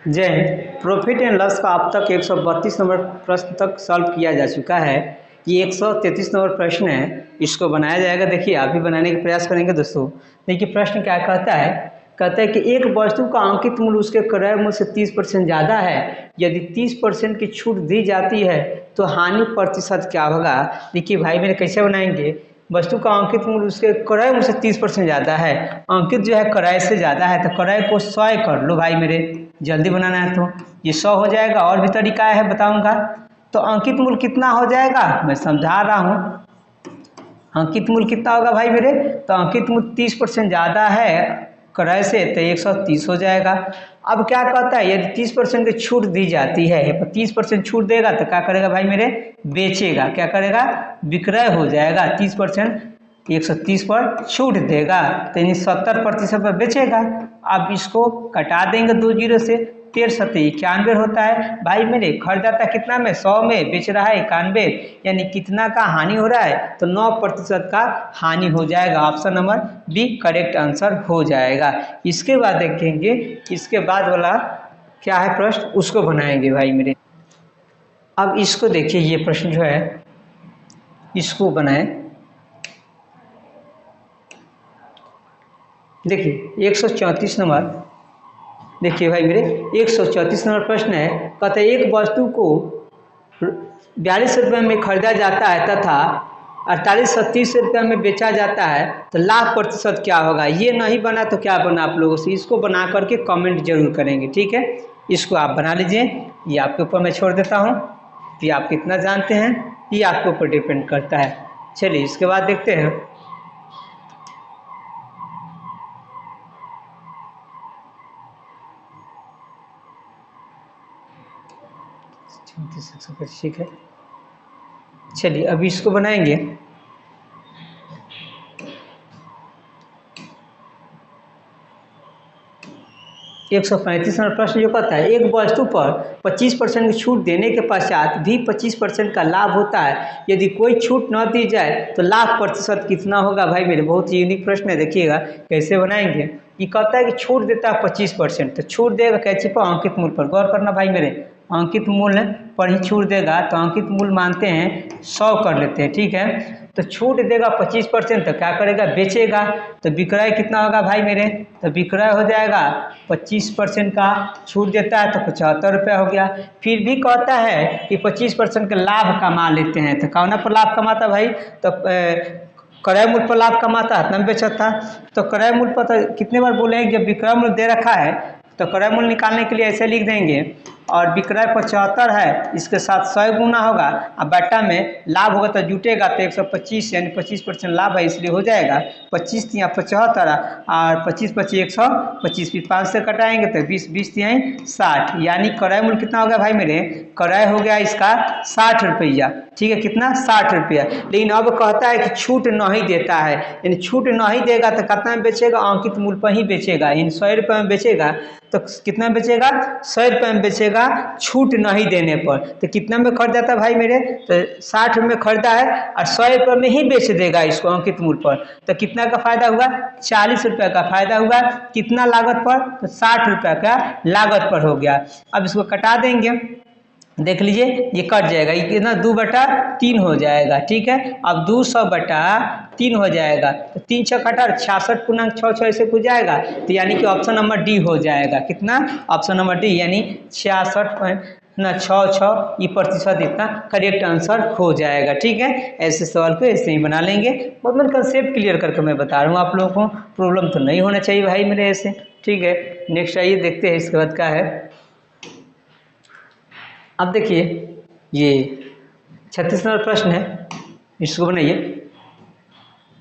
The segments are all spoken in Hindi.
जय हिंद। प्रॉफिट एंड लॉस का अब तक 132 नंबर प्रश्न तक सॉल्व किया जा चुका है। ये 133 नंबर प्रश्न है, इसको बनाया जाएगा। देखिए आप भी बनाने का प्रयास करेंगे दोस्तों। देखिए प्रश्न क्या कहता है, कहता है कि एक वस्तु का अंकित मूल्य उसके क्रय मूल्य से 30% ज़्यादा है। यदि 30% की छूट दी जाती है तो हानि प्रतिशत क्या होगा। देखिए भाई मेरे कैसे बनाएंगे, वस्तु का अंकित मूल्य उसके क्रय मूल्य से 30% ज़्यादा है, अंकित जो है क्रय से ज़्यादा है, तो क्रय को 100 कर लो भाई मेरे, जल्दी बनाना है तो ये 100 हो जाएगा। और भी तरीका है बताऊंगा। तो अंकित मूल्य कितना हो जाएगा मैं समझा रहा हूँ। अंकित मूल्य कितना होगा भाई मेरे, तो अंकित मूल्य 30% ज़्यादा है क्रय से, तो 130 हो जाएगा। अब क्या कहता है, यदि 30% की छूट दी जाती है, 30% छूट देगा तो क्या करेगा भाई मेरे, बेचेगा। क्या करेगा, विक्रय हो जाएगा। 30% 130 पर छूट देगा तो यानी 70% पर बेचेगा। अब इसको कटा देंगे 2 जीरो से, 13×91 होता है भाई मेरे। खरीदाता कितना में, 100 में, बेच रहा है 91, यानी कितना का हानि हो रहा है, तो 9% का हानि हो जाएगा। Option number B correct answer हो जाएगा। इसके बाद देखेंगे, इसके बाद वाला क्या है प्रश्न, उसको बनाएंगे भाई मेरे। अब इसको देखिए, ये प्रश्न जो है इसको बनाए। देखिए 134 नंबर, देखिए भाई मेरे 134 नंबर प्रश्न है। कहते हैं एक वस्तु को 42 रुपये में खरीदा जाता है तथा 4830 रुपये में बेचा जाता है, तो लाभ प्रतिशत क्या होगा। ये नहीं बना तो क्या बना आप लोगों से, इसको बना करके कमेंट जरूर करेंगे, ठीक है। इसको आप बना लीजिए, ये आपके ऊपर मैं छोड़ देता हूँ। ये आप कितना जानते हैं ये आपके ऊपर डिपेंड करता है। चलिए इसके बाद देखते हैं। ठीक है, चलिए अभी इसको बनाएंगे। एक 135 नंबर प्रश्न जो कहता है एक वस्तु पर 25% की छूट देने के पश्चात भी 25% का लाभ होता है। यदि कोई छूट न दी जाए तो लाभ प्रतिशत कितना होगा। भाई मेरे बहुत ही यूनिक प्रश्न है, देखिएगा कैसे बनाएंगे। ये कहता है कि छूट देता है 25%, तो छूट देगा कैसे पर, अंकित मूल्य पर। गौर करना भाई मेरे, अंकित मूल्य पर ही छूट देगा, तो अंकित मूल्य मानते हैं 100 कर लेते हैं, ठीक है। तो छूट देगा 25%, तो क्या करेगा, बेचेगा। तो विक्रय कितना होगा भाई मेरे, तो विक्रय हो जाएगा 25% का छूट देता है तो 75 रुपया हो गया। फिर भी कहता है कि 25% का लाभ कमा लेते हैं, तो कौन पर लाभ कमाता भाई, तो क्रय मूल्य पर लाभ कमाता है, इतना में बेचता। तो क्रय मूल्य पर तो कितने बार बोले हैं, जब विक्रय मूल्य दे रखा है तो क्रय मूल्य निकालने के लिए ऐसे लिख देंगे, और विक्रय 75 है, इसके साथ 100 गुना होगा, अब बट्टा में लाभ होगा तो जुटेगा, तो 125 यानी 25% लाभ है, इसलिए हो जाएगा 25 या 75 और 25 25 125, फिर 5 से कटाएंगे तो 20 20 60, यानी क्रय मूल्य कितना हो गया भाई मेरे, क्रय हो गया इसका 60 रुपया, ठीक है। कितना, 60 रुपया। लेकिन अब कहता है कि छूट नहीं देता है, यानी छूट नहीं देगा तो कितना में बेचेगा, अंकित मूल्य पर ही बेचेगा, यानी 100 रुपये में बेचेगा। तो कितना में बेचेगा, 100 रुपये में बेचेगा छूट नहीं देने पर। तो कितना में खरीदा था भाई मेरे, तो 60 में खरीदा है और 100 रुपये में ही बेच देगा इसको अंकित मूल्य पर। तो कितना का फायदा हुआ, 40 रुपये का फायदा हुआ। कितना लागत पर, तो 60 रुपये का लागत पर हो गया। अब इसको कटा देंगे, देख लीजिए ये कट जाएगा, ये कितना 2/3 हो जाएगा, ठीक है। अब 200/3 हो जाएगा, तो 3 6 कटा 66.6 ऐसे कुछ जाएगा, तो यानी कि ऑप्शन नंबर डी हो जाएगा। कितना, ऑप्शन नंबर डी यानी 66.66 ये प्रतिशत इतना करेक्ट आंसर हो जाएगा, ठीक है। ऐसे सवाल को ऐसे ही बना लेंगे। बहुत मैं कंसेप्ट क्लियर करके मैं बता रहा हूँ आप लोगों को, प्रॉब्लम तो नहीं होना चाहिए भाई मेरे ऐसे, ठीक है। नेक्स्ट आइए देखते हैं इसके बाद क्या है। अब देखिए ये 36 नंबर प्रश्न है, इसको बनाइए।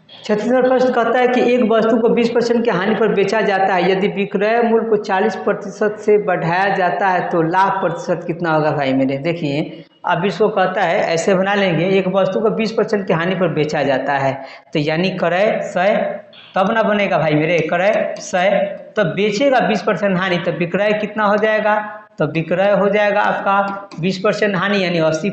36 नंबर प्रश्न कहता है कि एक वस्तु को 20% की हानि पर बेचा जाता है, यदि विक्रय मूल्य को 40% से बढ़ाया जाता है तो लाभ प्रतिशत कितना होगा भाई मेरे। देखिए अब इसको कहता है ऐसे बना लेंगे, एक वस्तु को 20% की हानि पर बेचा जाता है, तो यानी क्रय 100, तब ना बनेगा भाई मेरे, क्रय 100 तो बेचेगा 20% हानि, तो विक्रय कितना हो जाएगा, तो विक्रय हो जाएगा आपका 20% हानि यानी 80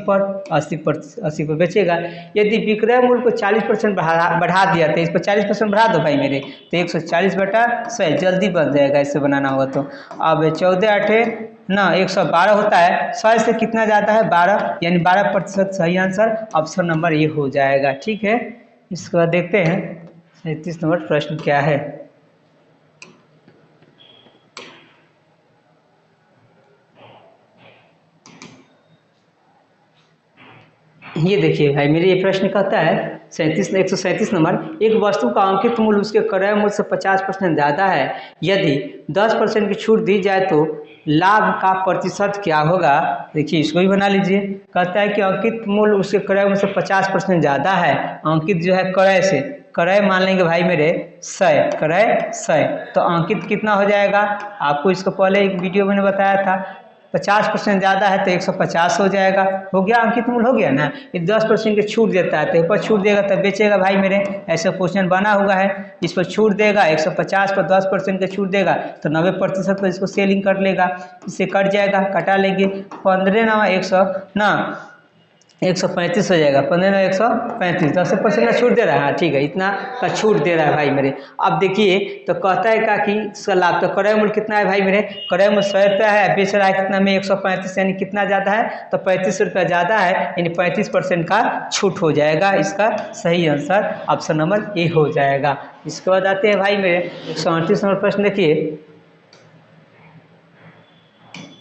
पर बेचेगा। यदि विक्रय मूल्य को 40% बढ़ा दिया तो इस पर 40% बढ़ा दो भाई मेरे, तो 140/100 जल्दी बन जाएगा, इससे बनाना होगा तो। अब 14 आठे ना 112 होता है, 100 से कितना जाता है 12, यानी 12% सही आंसर ऑप्शन नंबर ए हो जाएगा। ठीक है, इसके बाद देखते हैं 37 नंबर प्रश्न क्या है। ये देखिए भाई मेरे, ये प्रश्न कहता है 137 नंबर, एक वस्तु का अंकित मूल्य उसके क्रय मूल्य से 50% ज़्यादा है, यदि 10% की छूट दी जाए तो लाभ का प्रतिशत क्या होगा। देखिए इसको भी बना लीजिए। कहता है कि अंकित मूल्य उसके क्रय मूल्य से 50% ज़्यादा है, अंकित जो है क्रय से, क्रय मान लेंगे भाई मेरे 100, क्रय 100, तो अंकित कितना हो जाएगा। आपको इसको पहले एक वीडियो मैंने बताया था, 50% ज़्यादा है तो 150 हो जाएगा, हो गया अंकित मूल्य हो गया ना। ये 10% की छूट देता है तो ऊपर छूट देगा तब बेचेगा भाई मेरे, ऐसा क्वेश्चन बना हुआ है। इस पर छूट देगा 150 पर 10% की छूट देगा तो 90% पर इसको सेलिंग कर लेगा, इससे कट जाएगा, कटा लेंगे 15 ना 100 ना 135 हो जाएगा, 15 ना 135, 10% का छूट दे रहा है। हाँ ठीक है, इतना का छूट दे रहा है भाई मेरे। अब देखिए तो कहता है का कि इसका लाभ, तो क्रय मूल्य कितना है भाई मेरे, क्रय मूल्य 100 रुपया है, बेच रहा है कितना में 135, यानी कितना ज़्यादा है तो 35 रुपया ज़्यादा है, यानी 35% का छूट हो जाएगा। इसका सही आंसर ऑप्शन नंबर ए हो जाएगा। इसके बाद आते हैं भाई मेरे 138 नंबर प्रश्न देखिए,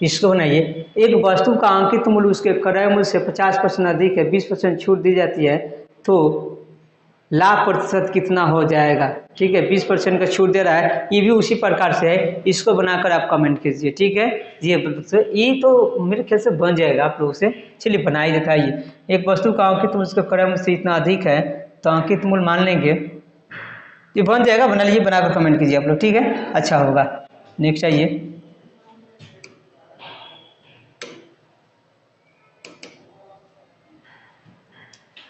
इसको बनाइए। एक वस्तु का अंकित मूल्य उसके क्रय मूल्य से 50% अधिक है, 20% छूट दी जाती है, तो लाभ प्रतिशत कितना हो जाएगा। ठीक है, 20% का छूट दे रहा है, ये भी उसी प्रकार से है, इसको बनाकर आप कमेंट कीजिए। ठीक है, ये तो मेरे ख्याल से बन जाएगा आप लोगों से। चलिए बना ही देता है। एक वस्तु का अंकित मूल्य उसके क्रय मूल्य से इतना अधिक है, तो अंकित मूल्य मान लेंगे, ये बन जाएगा, बना लीजिए, बनाकर कमेंट कीजिए आप लोग। ठीक है, अच्छा होगा। नेक्स्ट आइए,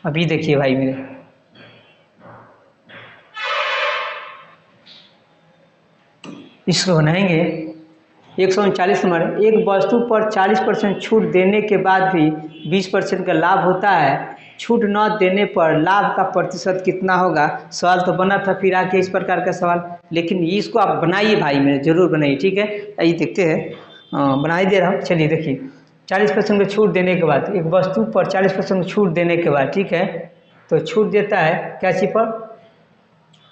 अभी देखिए भाई मेरे, इसको बनाएंगे 139 नंबर, एक वस्तु पर 40% छूट देने के बाद भी 20% का लाभ होता है, छूट न देने पर लाभ का प्रतिशत कितना होगा। सवाल तो बना था, फिर आके इस प्रकार का सवाल, लेकिन इसको आप बनाइए भाई मेरे, जरूर बनाइए। ठीक है, आइए देखते हैं, बना ही दे रहा हूँ। चलिए देखिए, 40% की छूट देने के बाद, एक वस्तु पर 40% की छूट देने के बाद, ठीक है, तो छूट देता है क्या चीज़ पर,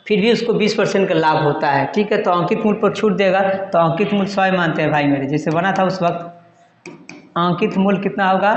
फिर भी उसको 20% का लाभ होता है। ठीक है, तो अंकित मूल्य पर छूट देगा, तो अंकित मूल्य 100 मानते हैं भाई मेरे, जैसे बना था उस वक्त। अंकित मूल्य कितना होगा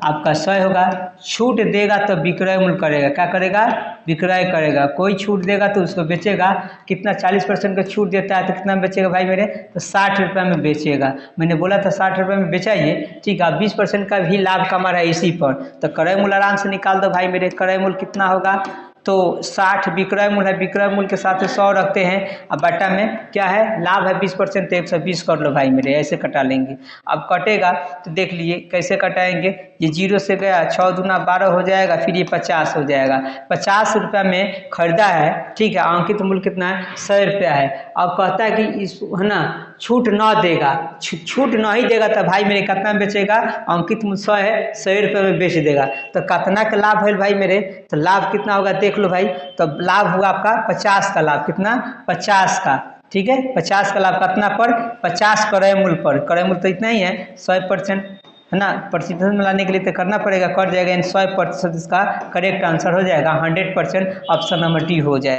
आपका 100 होगा, छूट देगा तो विक्रय मूल्य करेगा, क्या करेगा, विक्रय करेगा। कोई छूट देगा तो उसको बेचेगा, कितना 40% का छूट देता है तो कितना में बेचेगा भाई मेरे, तो 60 रुपये में बेचेगा। मैंने बोला था 60 रुपये में बेचाइए। ठीक है, 20% का भी लाभ कमा रहा है इसी पर, तो क्रय मूल्य आराम से निकाल दो भाई मेरे। क्रय मूल्य कितना होगा, तो 60 विक्रय मूल्य है, विक्रय मूल्य के साथ 100 रखते हैं, अब बटा में क्या है लाभ है 20%, तो 120 कर लो भाई मेरे, ऐसे कटा लेंगे। अब कटेगा तो देख लिए कैसे कटाएंगे, ये 0 से गया, 6 दूना 12 हो जाएगा, फिर ये 50 हो जाएगा। 50 रुपया में खरीदा है, ठीक है, अंकित मूल्य कितना है 100 रुपया है। अब कहता है कि इस है ना छूट ना देगा, छूट नहीं देगा तो भाई मेरे कितना में बेचेगा, अंकित मूल्य 100 है, 100 रुपये में बेच देगा, तो कितना का लाभ है भाई मेरे, तो लाभ कितना होगा देख लो भाई, तो लाभ हुआ आपका 50 का लाभ, कितना 50 का। ठीक है, 50 का लाभ कितना पर, 50 क्रय मूल्य पर, क्रय मूल्य तो इतना ही है 100%, है ना, प्रतिशत में लाने के लिए तो करना पड़ेगा, कट जाएगा, 100% इसका करेक्ट आंसर हो जाएगा, 100% ऑप्शन नंबर डी हो जाएगा।